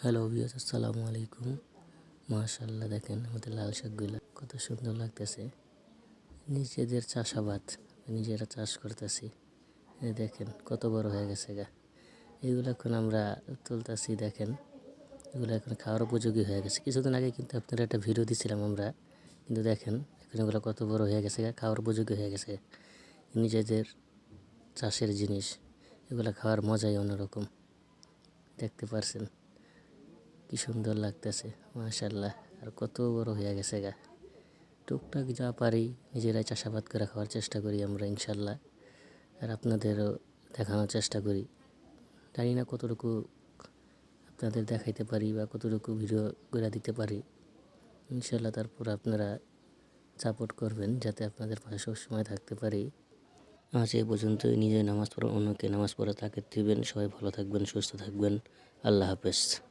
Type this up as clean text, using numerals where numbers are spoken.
Hello viewers, আসসালামু আলাইকুম। মাশাআল্লাহ, দেখেন আমাদের লাল শাকগুলা কত সুন্দর লাগতেছে। নিজেদের চাষাবাদ, নিজেরা চাষ করতেছি। দেখেন কত বড় হয়ে গেছে গা। এগুলো এখন আমরা তুলতেছি। দেখেন এগুলো এখন খাওয়ার উপযোগী হয়ে গেছে। কিছুদিন আগে কিন্তু আপনারা একটা ভিডিও দিছিলাম আমরা, কিন্তু দেখেন এখন এগুলো কত বড় হয়ে গেছে গা, খাওয়ার উপযোগী হয়ে গেছে। নিজেদের চাষের জিনিস, এগুলো খাওয়ার মজাই অন্যরকম। দেখতে পারছেন কি সুন্দর লাগতেছে, মাশাআল্লাহ। আর কত বড় হয়ে গেছে গা। টুকটাক যা পারি নিজেরাই চাষাবাদ করে খাওয়ার চেষ্টা করি আমরা, ইনশাল্লাহ। আর আপনাদেরও দেখানোর চেষ্টা করি। জানি না কতটুকু আপনাদের দেখাইতে পারি বা কতটুকু ভিডিও করে দিতে পারি, ইনশাল্লাহ। তারপর আপনারা সাপোর্ট করবেন যাতে আপনাদের পাশে সবসময় থাকতে পারি। আজ এই পর্যন্তই। নিজে নামাজ পড়া, অন্যকে নামাজ পড়া তাকে দিবেন। সবাই ভালো থাকবেন, সুস্থ থাকবেন। আল্লাহ হাফেজ।